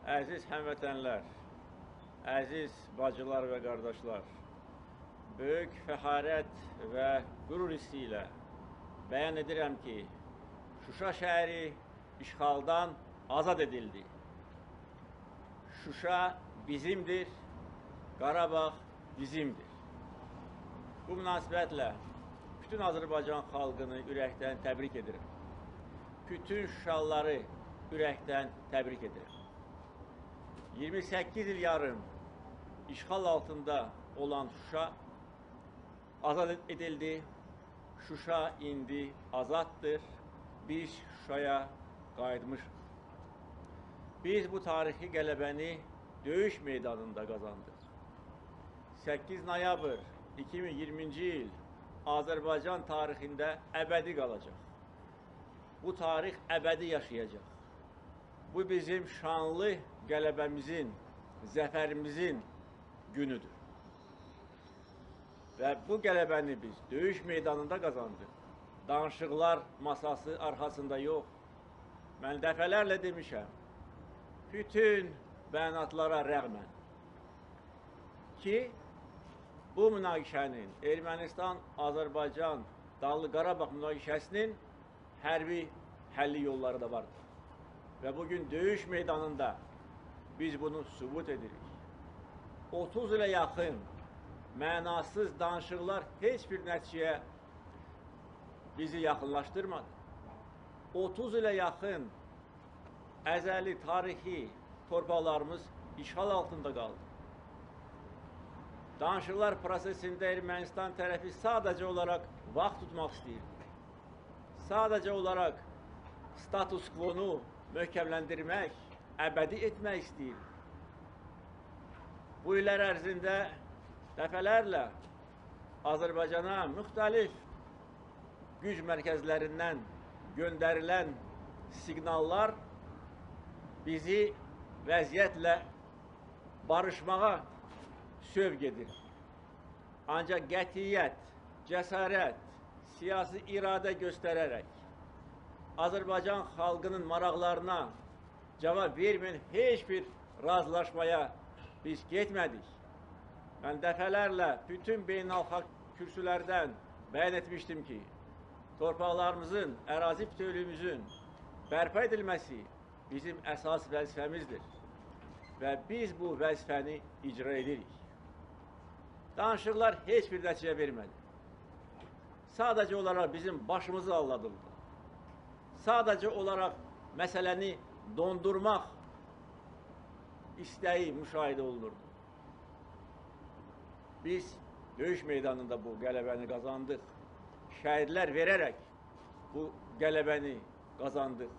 Əziz həmvətənlər, əziz bacılar və qardaşlar, böyük fəxarət və qürur hissi ilə bəyan edirəm ki, Şuşa şəhəri işğaldan azad edildi. Şuşa bizimdir, Qarabağ bizimdir. Bu münasibətlə bütün Azərbaycan xalqını ürəkdən təbrik edirəm. Bütün Şuşalıları ürəkdən təbrik edirəm. 28 il yarım işğal altında olan Şuşa azad edildi. Şuşa indi azaddır. Biz Şuşaya qayıtmışıq. Biz bu tarixi qələbəni döyüş meydanında qazandıq. 8 noyabr 2020-ci il Azərbaycan tarixində əbədi qalacaq. Bu tarix əbədi yaşayacaq. Bu bizim şanlı qələbəmizin, zəfərimizin günüdür. Və bu qələbəni biz döyüş meydanında qazandıq. Danışıqlar masası arxasında yox. Mən dəfələrlə demişəm, bütün bəyanatlara rəğmən ki, bu münaqişənin, Ermənistan-Azərbaycan Dağlı Qarabağ münaqişəsinin hərbi həlli yolları da vardır. Və bugün döyüş meydanında biz bunu sübut edirik. 30 ilə yaxın mənasız danışıqlar heç bir nəticəyə bizi yaxınlaşdırmadı. 30 ilə yaxın əzəli, tarixi torpaqlarımız işğal altında qaldı. Danışıqlar prosesində Ermənistan tərəfi sadəcə olaraq vaxt tutmaq istəyirdi. Sadəcə olaraq status quo-nu möhkəmləndirmək, əbədi etmək istəyir. Bu illər ərzində dəfələrlə Azərbaycana müxtəlif güc mərkəzlərindən göndərilən siqnallar bizi vəziyyətlə barışmağa sövq edir. Ancaq qətiyyət, cəsarət, siyasi iradə göstərərək Azərbaycan xalqının maraqlarına cavab verməyən heç bir razılaşmaya biz getmədik. Mən dəfələrlə bütün beynəlxalq kürsülərdən bəyan etmişdim ki, torpaqlarımızın, ərazi bütövlüyümüzün bərpa edilməsi bizim əsas vəzifəmizdir və biz bu vəzifəni icra edirik. Danışıqlar heç bir nəticə vermədi. Sadəcə olaraq bizim başımızı alladıldı. Sadəcə olaraq məsələni dondurmaq istəyi müşahidə olunurdu. Biz döyüş meydanında bu qələbəni qazandıq. Şəhidlər verərək bu qələbəni qazandıq.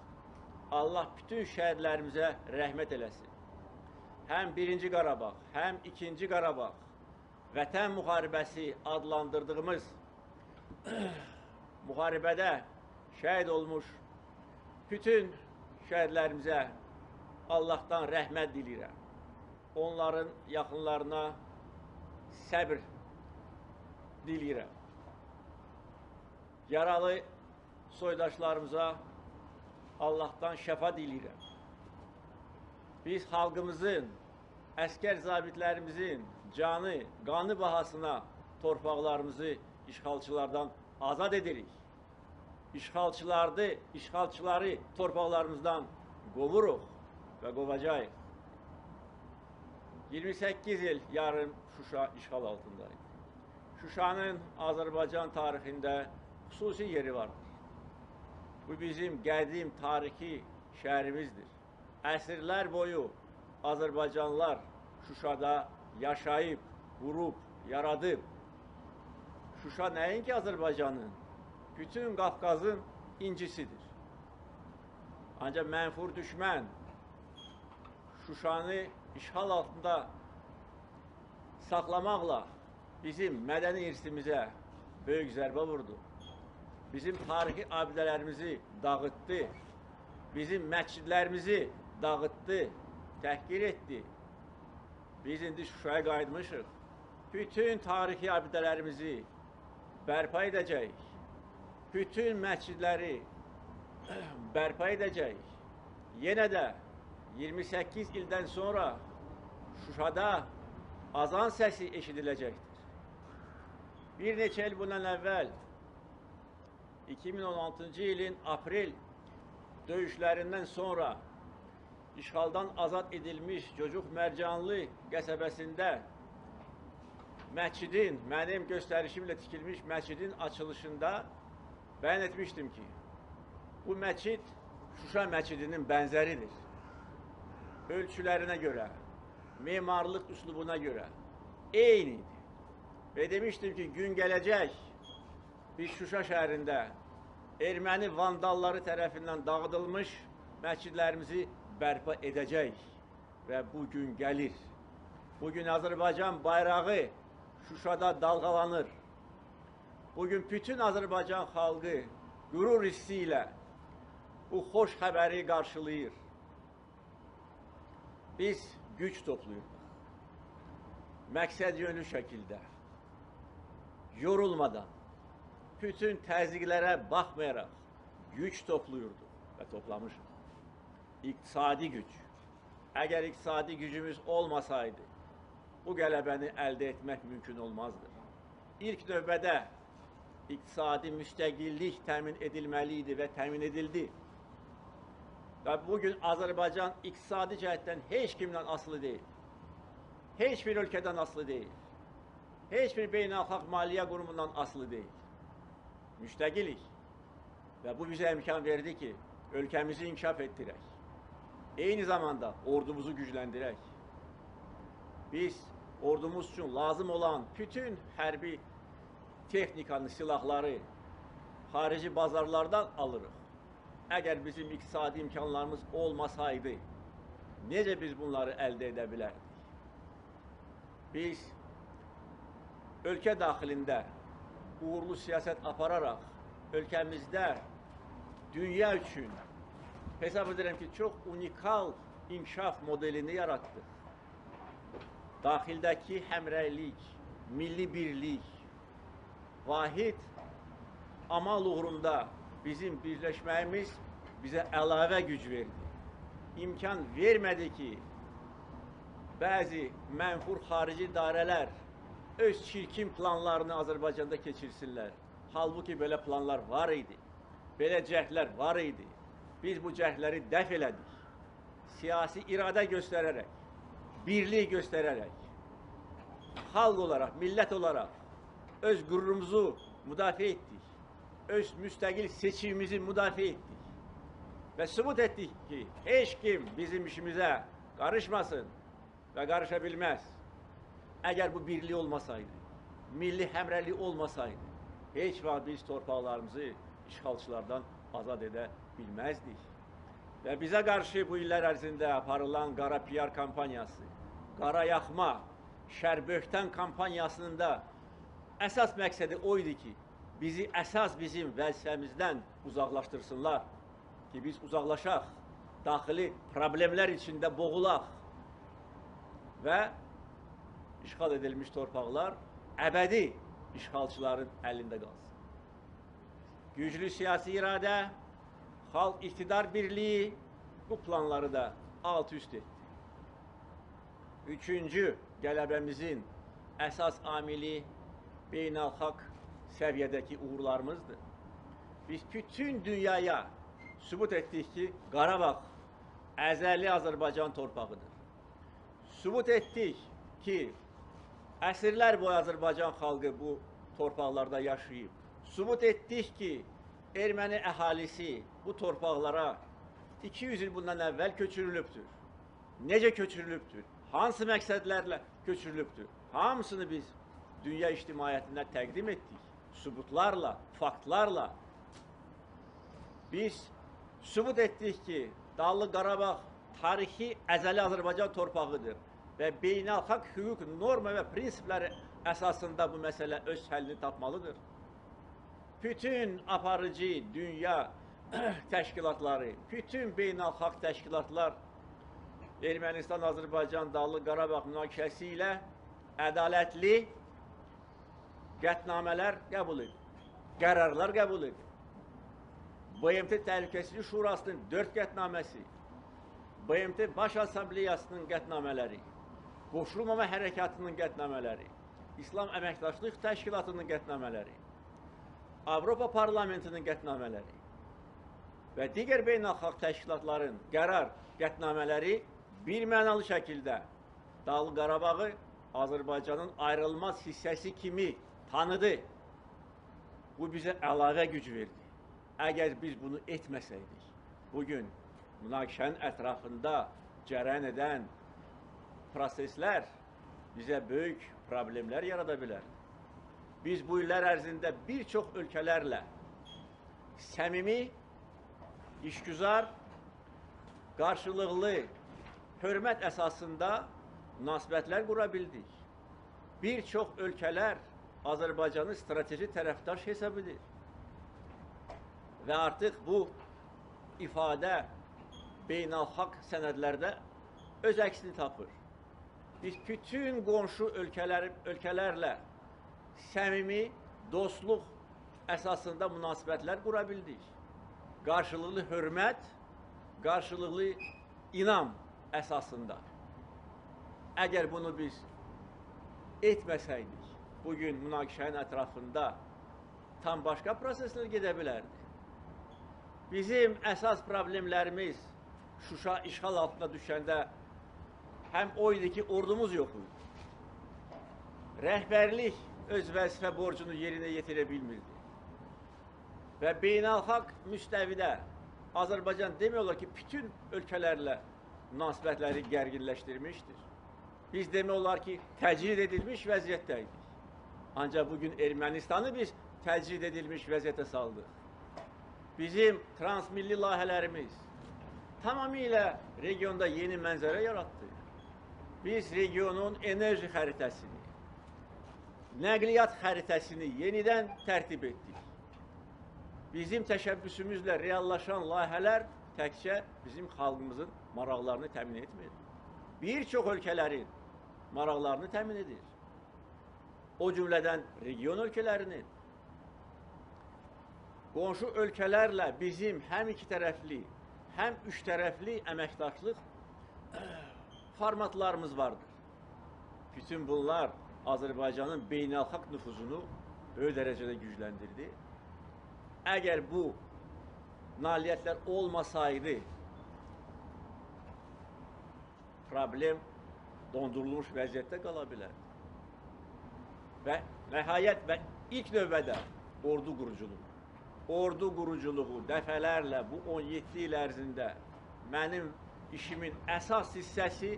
Allah bütün şəhidlərimizə rəhmət eləsin. Həm 1-ci Qarabağ, həm 2-ci Qarabağ, Vətən müharibəsi adlandırdığımız müharibədə şəhid olmuş bütün şəhidlərimizə Allahdan rəhmət diləyirəm. Onların yaxınlarına səbr diləyirəm. Yaralı soydaşlarımıza Allahdan şəfa diləyirəm. Biz xalqımızın, əskər zabitlərimizin canı, qanı bahasına torpaqlarımızı işğalçılardan azad edirik. İşğalçıları torpaqlarımızdan qovuruq və qovacağıq. 28 il yarım Şuşa işğal altındaydı. Şuşanın Azərbaycan tarixində xüsusi yeri vardır. Bu bizim qədim tarixi şəhərimizdir. Əsrlər boyu Azərbaycanlılar Şuşada yaşayıb, qurub, yaradıb. Şuşa nəinki Azərbaycanın, bütün Qafqazın incisidir. Ancaq mənfur düşmən Şuşanı işğal altında saxlamaqla bizim mədəni irsimizə böyük zərbə vurdu. Bizim tarixi abidələrimizi dağıtdı. Bizim məscidlərimizi dağıtdı, təhqir etdi. Biz indi Şuşaya qayıtmışıq. Bütün tarixi abidələrimizi bərpa edəcəyik. Bütün məscidləri bərpa edəcəyik. Yenə də 28 ildən sonra Şuşada azan səsi eşidiləcəkdir. Bir neçə il bundan əvvəl 2016-cı ilin aprel döyüşlərindən sonra işğaldan azad edilmiş Cocuq Mərcanlı qəsəbəsində məscidin, mənim göstərişimlə tikilmiş məscidin açılışında bəyan etmişdim ki, bu məscid Şuşa məscidinin bənzəridir. Ölçülərinə görə, memarlıq üslubuna görə eynidir. Və demişdim ki, gün gələcək, biz Şuşa şəhərində erməni vandalları tərəfindən dağıdılmış məscidlərimizi bərpa edəcək və bu gün gəlir. Bugün Azərbaycan bayrağı Şuşada dalğalanır. Bugün bütün Azərbaycan xalqı qürur hissi ilə bu xoş xəbəri qarşılayır. Biz güc toplayırdıq. Məqsəd yönlü şəkildə, yorulmadan, bütün təzyiqlərə baxmayaraq güc toplayırdıq və toplamışıq. İqtisadi güc. Əgər iqtisadi gücümüz olmasaydı, bu qələbəni əldə etmək mümkün olmazdı. İlk növbədə iqtisadi müstəqillik təmin edilməli idi və təmin edildi. Və bugün Azərbaycan iqtisadi cəhətdən heç kimdən asılı deyil. Heç bir ölkədən asılı deyil. Heç bir beynəlxalq maliyyə qurumundan asılı deyil. Müstəqilik. Və bu bizə imkan verdi ki, ölkəmizi inkişaf etdirək. Eyni zamanda ordumuzu gücləndirək. Biz ordumuz üçün lazım olan bütün hərbi texnikanı, silahları xarici bazarlardan alırıq. Əgər bizim iqtisadi imkanlarımız olmasaydı, necə biz bunları əldə edə bilərdik? Biz ölkə daxilində uğurlu siyasət apararaq, ölkəmizdə dünya üçün hesab edirəm ki, çox unikal inkişaf modelini yaratdıq. Daxildəki həmrəylik, milli birlik, vahid amal uğrunda bizim birləşməyimiz bizə əlavə güc verdi. İmkan vermədi ki, bəzi mənfur xarici idarələr öz çirkin planlarını Azərbaycanda keçirsinlər. Halbuki belə planlar var idi, belə cəhdlər var idi. Biz bu cəhdləri dəf elədik. Siyasi iradə göstərərək, birlik göstərərək, xalq olaraq, millət olaraq öz qürurumuzu müdafiə etdik. Öz müstəqil seçimimizi müdafiə etdik. Və sübut etdik ki, heç kim bizim işimizə qarışmasın və qarışa bilməz. Əgər bu birlik olmasaydı, milli həmrəylik olmasaydı, heç vaxt biz torpaqlarımızı işğalçılardan azad edə bilməzdik. Və bizə qarşı bu illər ərzində aparılan qara PR kampaniyası, qara yaxma, şərböhtən kampaniyasının da əsas məqsədi o idi ki, bizi əsas bizim vəzifəmizdən uzaqlaşdırsınlar ki, biz uzaqlaşaq, daxili problemlər içində boğulaq və işğal edilmiş torpaqlar əbədi işğalçıların əlində qalsın. Güclü siyasi iradə, xalq iqtidar birliyi bu planları da alt-üst etdi. Üçüncü qələbəmizin əsas amili beynəlxalq səviyyədəki uğurlarımızdır. Biz bütün dünyaya sübut etdik ki, Qarabağ əzəli Azərbaycan torpağıdır. Sübut etdik ki, əsrlər boyu Azərbaycan xalqı bu torpaqlarda yaşayıb. Sübut etdik ki, erməni əhalisi bu torpaqlara 200 il bundan əvvəl köçürülübdür. Necə köçürülübdür? Hansı məqsədlərlə köçürülübdür? Hamısını biz dünya ictimaiyyətində təqdim etdik. Sübutlarla, faktlarla. Biz sübut etdik ki, Dağlıq Qarabağ tarixi əzəli Azərbaycan torpağıdır və beynəlxalq hüquq norma və prinsipləri əsasında bu məsələ öz həllini tapmalıdır. Bütün aparıcı dünya təşkilatları, bütün beynəlxalq təşkilatlar Ermənistan, Azərbaycan, Dağlıq Qarabağ münaqişəsi ilə ədalətli qətnamələr qəbul edir, qərarlar qəbul edir. BMT Təhlükəsizlik Şurasının 4 qətnaməsi, BMT Baş Assambleyasının qətnamələri, Qoşulmama Hərəkatının qətnamələri, İslam Əməkdaşlıq Təşkilatının qətnamələri, Avropa Parlamentinin qətnamələri və digər beynəlxalq təşkilatların qərar qətnamələri bir mənalı şəkildə Dağlıq Qarabağı Azərbaycanın ayrılmaz hissəsi kimi tanıdı. Bu bizə əlavə güc verdi. Əgər biz bunu etməsəydik, bugün münaqişənin ətrafında cərəyan edən proseslər bizə böyük problemlər yarada bilər. Biz bu illər ərzində bir çox ölkələrlə səmimi, işgüzar, qarşılıqlı, hörmət əsasında münasibətlər qura bildik. Bir çox ölkələr Azərbaycanı strateji tərəfdaş hesab edir. Və artıq bu ifadə beynəlxalq sənədlərdə öz əksini tapır. Biz bütün qonşu ölkələrlə səmimi, dostluq əsasında münasibətlər qura bildik. Qarşılıqlı hörmət, qarşılıqlı inam əsasında. Əgər bunu biz etməsəydik, bugün münaqişənin ətrafında tam başqa proseslər gedə bilərdi. Bizim əsas problemlərimiz Şuşa işğal altına düşəndə həm o idi ki, ordumuz yox idi. Rəhbərlik öz vəzifə borcunu yerinə yetirə bilmirdi. Və beynəlxalq müstəvidə Azərbaycan demək olar ki, bütün ölkələrlə münasibətləri gərginləşdirmişdir. Biz demək olar ki, təcrid edilmiş vəziyyətdəydik. Ancaq bugün Ermənistanı biz təcrid edilmiş vəziyyətə saldıq. Bizim transmilli layihələrimiz tamamilə regionda yeni mənzərə yarattı. Biz regionun enerji xəritəsini, nəqliyyat xəritəsini yenidən tərtib etdik. Bizim təşəbbüsümüzlə reallaşan layihələr təkcə bizim xalqımızın maraqlarını təmin etmir. Bir çox ölkələrin maraqlarını təmin edir. O cümlədən region ölkələrinin. Qonşu ölkələrlə bizim həm iki tərəfli, həm üç tərəfli əməkdaşlıq formatlarımız vardır. Bütün bunlar Azərbaycanın beynəlxalq nüfuzunu böyük dərəcədə gücləndirdi. Əgər bu nailiyyətlər olmasaydı, problem dondurulmuş vəziyyətdə qala bilərdi. Və nəhayət və ilk növbədə ordu quruculuğu. Ordu quruculuğu dəfələrlə bu 17 il ərzində mənim işimin əsas hissəsi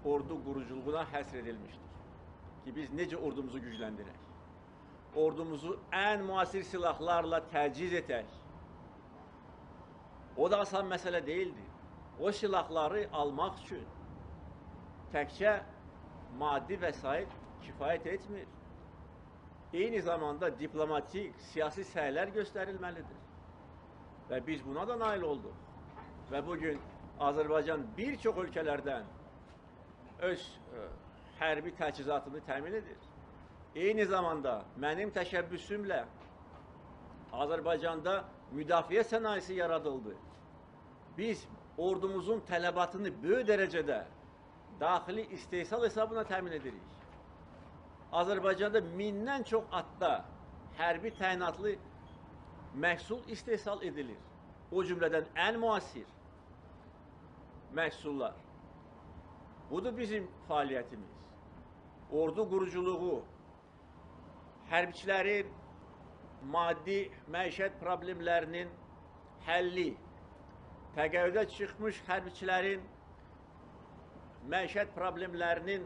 ordu quruculuğuna həsr edilmişdir. Ki biz necə ordumuzu gücləndirək? Ordumuzu ən müasir silahlarla təciz etək. O da asan məsələ deyildi. O silahları almaq üçün təkcə maddi vəsait kifayət etmir. Eyni zamanda diplomatik, siyasi səylər göstərilməlidir. Və biz buna da nail olduq. Və bugün Azərbaycan bir çox ölkələrdən öz hərbi təchizatını təmin edir. Eyni zamanda mənim təşəbbüsümlə Azərbaycanda müdafiə sənayesi yaradıldı. Biz ordumuzun tələbatını böyük dərəcədə daxili istehsal hesabına təmin edirik. Azərbaycanda 1000-dən çox adda hərbi təyinatlı məhsul istehsal edilir. O cümlədən ən müasir məhsullar. Budur bizim fəaliyyətimiz. Ordu quruculuğu, hərbiçilərin maddi məişət problemlərinin həlli, təqəvvüdə çıxmış hərbiçilərin məişət problemlərinin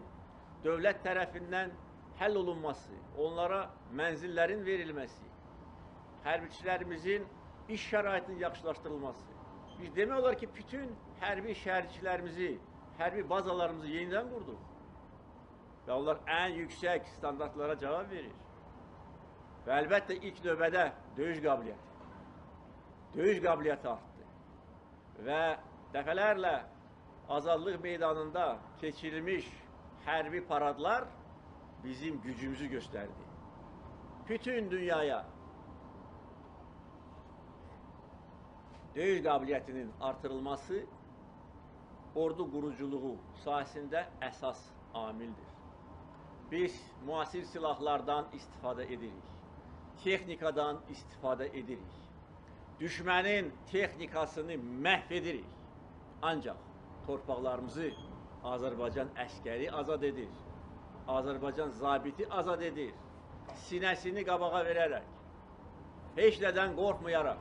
dövlət tərəfindən həll olunması, onlara mənzillərin verilməsi, hərbiçilərimizin iş şəraitinin yaxşılaşdırılması. Biz demək olar ki, bütün hərbi şəhərçilərimizi, hərbi bazalarımızı yenidən qurduq. Və onlar ən yüksək standartlara cavab verir. Və əlbəttə ilk növbədə döyüş qabiliyyəti. Döyüş qabiliyyəti artdı. Və dəfələrlə Azadlıq meydanında keçirilmiş hərbi paradlar bizim gücümüzü göstərdi. Bütün dünyaya döyüş qabiliyyətinin artırılması ordu quruculuğu sahəsində əsas amildir. Biz müasir silahlardan istifadə edirik, texnikadan istifadə edirik, düşmənin texnikasını məhv edirik. Ancaq torpaqlarımızı Azərbaycan əskəri azad edir, Azərbaycan zabiti azad edir, sinəsini qabağa verərək, heç nədən qorxmayaraq,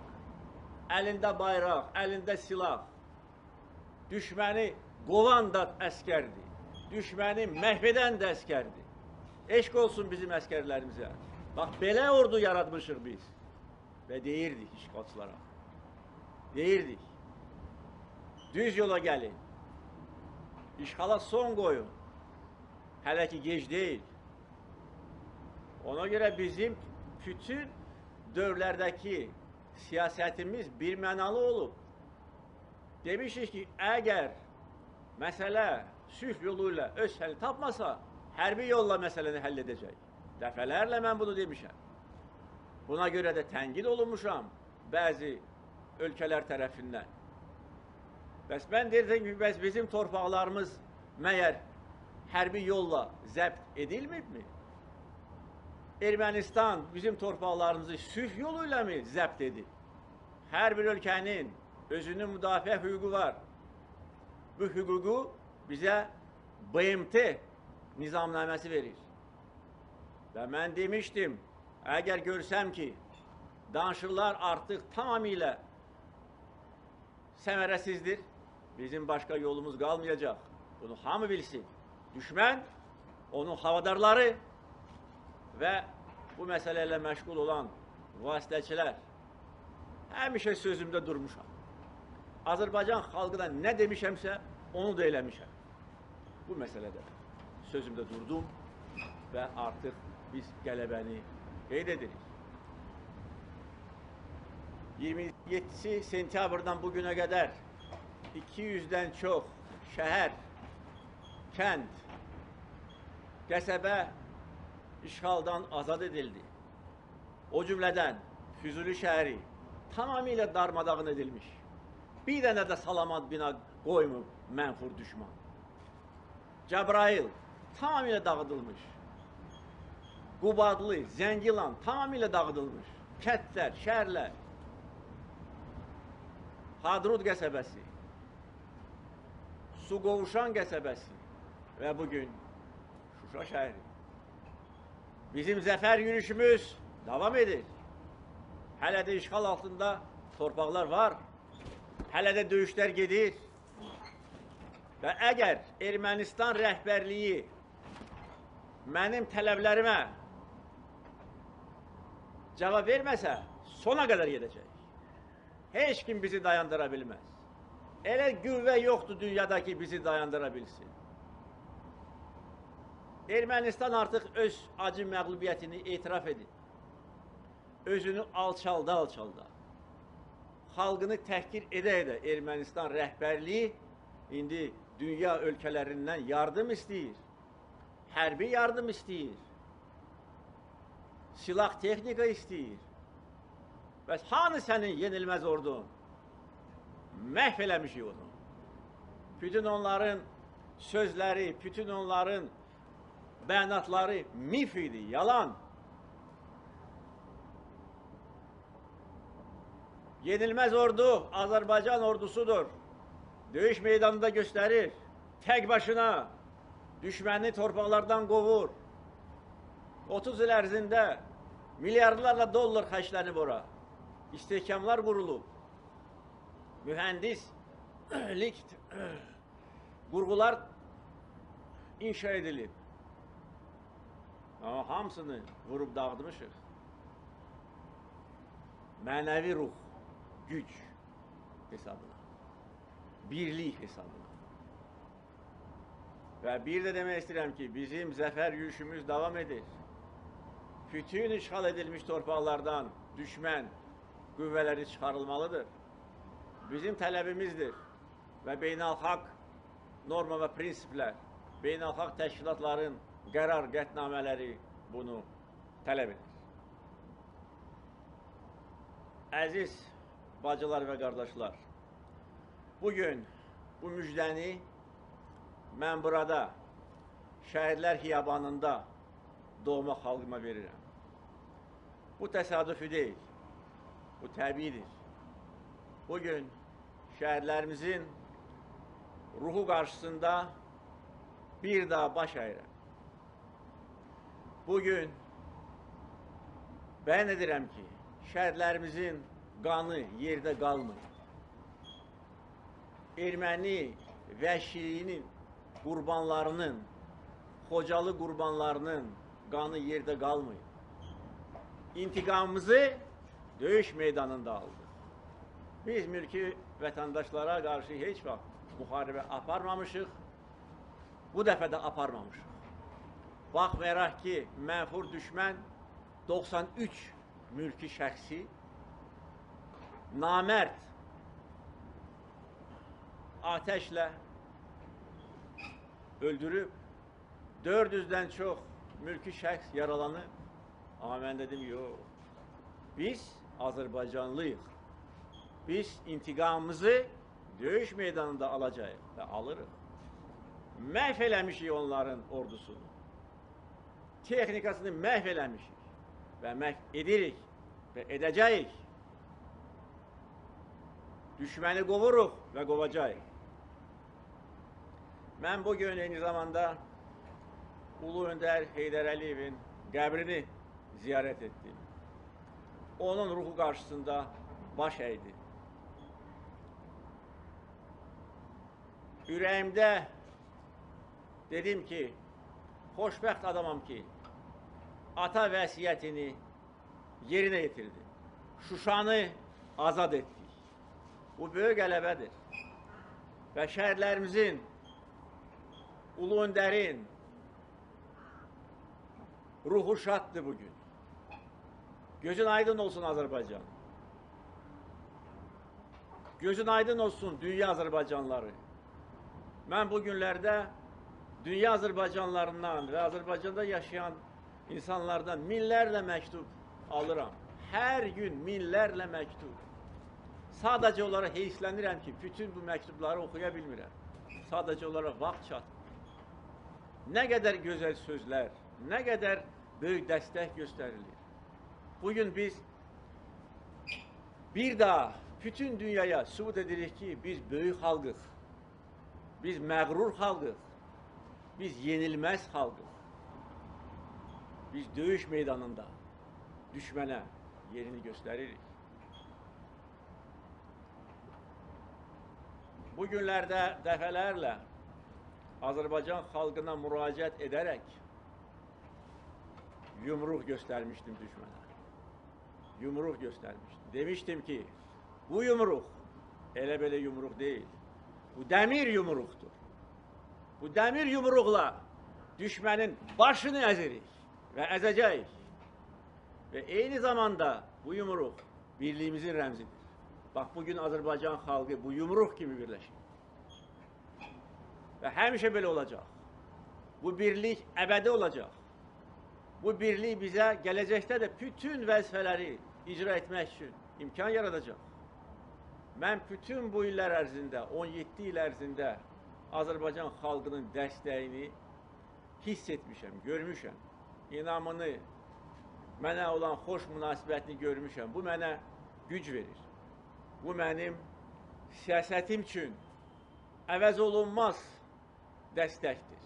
əlində bayraq, əlində silah, düşməni qovan da əskərdir, düşməni məhv edən də əskərdir. Eşq olsun bizim əskərlərimizə. Bax, belə ordu yaratmışıq biz. Və deyirdik işğalçılara, deyirdik, düz yola gəlin, işğala son qoyun, hələ ki gec deyil. Ona görə bizim bütün dövrlərdəki siyasətimiz birmənalı olub. Demişik ki, əgər məsələ sülh yolu ilə öz həll tapmasa, hərbi yolla məsələni həll edəcək. Dəfələrlə mən bunu demişəm. Buna görə də tənqid olunmuşam bəzi ölkələr tərəfindən. Bəs mən deyirəm ki, bəs bizim torpaqlarımız məyər hərbi yolla zəbt edilməyibmi? Ermənistan bizim torpaqlarımızı sülh yolu ilə mi zəbt edib? Hər bir ölkənin özünün müdafiə hüququ var. Bu hüququ bizə BMT nizamnaməsi verir. Və mən demişdim, əgər görsəm ki, danışıqlar artıq tamamilə səmərəsizdir, bizim başqa yolumuz qalmayacaq. Bunu hamı bilsin. Düşmən, onun havadarları və bu məsələ ilə məşğul olan vasitəçilər həmişə sözümdə durmuşam. Azərbaycan xalqına nə demişəmsə, onu da eləmişəm. Bu məsələdə sözümdə durdum və artıq biz qələbəni qeyd edirik. 27 sentyabrdan bugünə qədər 200-dən çox şəhər, kənd, qəsəbə işğaldan azad edildi. O cümlədən Füzuli şəhəri tamamilə darmadağın edilmiş. Bir dənə də salamat bina qoymub mənfur düşman. Cəbrayıl tamamilə dağıdılmış. Qubadlı, Zəngilan tamamilə dağıdılmış. Kətlər, şəhərlər. Hadrut qəsəbəsi, Suqovuşan qəsəbəsi və bugün Şuşa şəhəri. Bizim zəfər yürüşümüz davam edir. Hələ də işğal altında torpaqlar var. Hələ də döyüşlər gedir. Və əgər Ermənistan rəhbərliyi mənim tələblərimə cavab verməsə, sona qədər gedəcək. Heç kim bizi dayandıra bilməz. Elə qüvvə yoxdur dünyada ki, bizi dayandıra bilsin. Ermənistan artıq öz acı məğlubiyyətini etiraf edib. Özünü alçalda. Xalqını təhqir edə Ermənistan rəhbərliyi indi dünya ölkələrindən yardım istəyir. Hərbi yardım istəyir. Silah texnika istəyir. Bəs hanı sənin yenilməz ordun? Məhv eləmişik onu. Bütün onların sözləri, bütün onların bəyanatları mif idi, yalan. Yenilməz ordu Azərbaycan ordusudur. Döyüş meydanında göstərir. Tək başına düşməni torpaqlardan qovur. 30 il ərzində milyardlarla dollar xərclənib ora. İstehkamlar qurulub. Mühəndislik qurğular inşa edilib. Amma hamısını vurub dağıtmışıq. Mənəvi ruh, güc hesabına, birlik hesabına. Və bir də demək istəyirəm ki, bizim zəfər yürüşümüz davam edir. Bütün işğal edilmiş torpaqlardan düşmən qüvvələri çıxarılmalıdır. Bizim tələbimizdir və beynəlxalq norma və prinsiplər, beynəlxalq təşkilatların qərar qətnamələri bunu tələb edir. Əziz bacılar və qardaşlar, bugün bu müjdəni mən burada Şəhidlər Xiyabanında doğma xalqıma verirəm. Bu təsadüfi deyil, bu təbiidir. Bugün şəhidlərimizin ruhu qarşısında bir daha baş əyirəm. Bugün bəyan edirəm ki, şəhidlərimizin qanı yerdə qalmır. Erməni vəhşiliyinin qurbanlarının, Xocalı qurbanlarının qanı yerdə qalmır. İntiqamımızı döyüş meydanında aldıq. Biz mülki vətəndaşlara qarşı heç vaxt müharibə aparmamışıq, bu dəfə də aparmamışıq. Baxmayaraq ki, mənfur düşmən 93 mülki şəxsi namərd ateşlə öldürüb, 400-dən çox mülki şəxs yaralanıb. Amma mən dedim, yox, biz Azərbaycanlıyıq. Biz intiqamımızı döyüş meydanında alacağıq və alırıq. Məhv eləmişik onların ordusunu. Texnikasını məhv eləmişik və məhv edirik və edəcəyik. Düşməni qovuruq və qovacağıq. Mən bugün eyni zamanda Ulu Öndər Heydər Əliyevin qəbrini ziyarət etdim. Onun ruhu qarşısında baş əydi. Ürəyimdə dedim ki, xoşbəxt adamam ki, ata vəsiyyətini yerinə yetirdi. Şuşanı azad etdik. Bu böyük qələbədir. Və şəhidlərimizin, Ulu Öndərin ruhu şaddır bugün. Gözün aydın olsun Azərbaycan. Gözün aydın olsun dünya Azərbaycanları. Mən bu günlərdə dünya Azərbaycanlarından və Azərbaycanda yaşayan insanlardan minlərlə məktub alıram. Hər gün minlərlə məktub. Sadəcə olaraq heyslənirəm ki, bütün bu məktubları oxuya bilmirəm. Sadəcə olaraq vaxt çatmır. Nə qədər gözəl sözlər, nə qədər böyük dəstək göstərilir. Bugün biz bir daha bütün dünyaya sübut edirik ki, biz böyük xalqıq. Biz məğrur xalqıq. Biz yenilməz xalqıq. Biz döyüş meydanında düşmənə yerini göstəririk. Bu günlərdə dəfələrlə Azərbaycan xalqına müraciət edərək yumruq göstərmişdim düşmənə. Yumruq göstərmişdim. Demişdim ki, bu yumruq elə belə yumruq deyil. Bu dəmir yumruqdur. Bu dəmir yumruqla düşmənin başını əzirik və əzəcəyik. Və eyni zamanda bu yumruq birliyimizin rəmzidir. Bax, bugün Azərbaycan xalqı bu yumruq kimi birləşir. Və həmişə belə olacaq. Bu birlik əbədi olacaq. Bu birlik bizə gələcəkdə də bütün vəzifələri icra etmək üçün imkan yaradacaq. Mən bütün bu illər ərzində, 17 il ərzində Azərbaycan xalqının dəstəyini hiss etmişəm, görmüşəm. İnamını, mənə olan xoş münasibətini görmüşəm. Bu mənə güc verir. Bu mənim siyasətim üçün əvəz olunmaz dəstəkdir.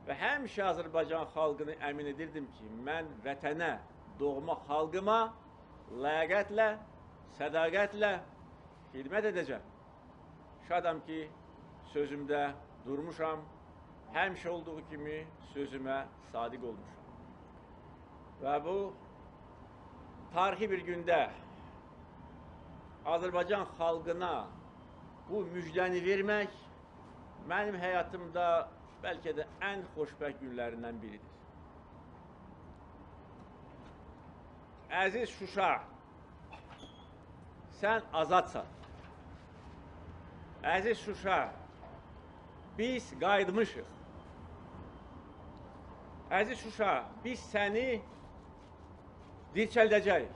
Və həmişə Azərbaycan xalqını əmin edirdim ki, mən vətənə, doğma xalqıma ləyaqətlə, sədaqətlə xidmət edəcəm. Şadam ki, sözümdə durmuşam, həmişə olduğu kimi sözümə sadiq olmuşam. Və bu tarixi bir gündə Azərbaycan xalqına bu müjdəni vermək mənim həyatımda bəlkə də ən xoşbəxt günlərindən biridir. Əziz Şuşa, sən azadsan. Əziz Şuşa, biz qayıtmışıq. Əziz Şuşa, biz səni dirçəldəcəyik.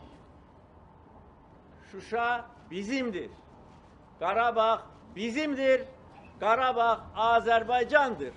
Şuşa bizimdir. Qarabağ bizimdir. Qarabağ Azərbaycandır.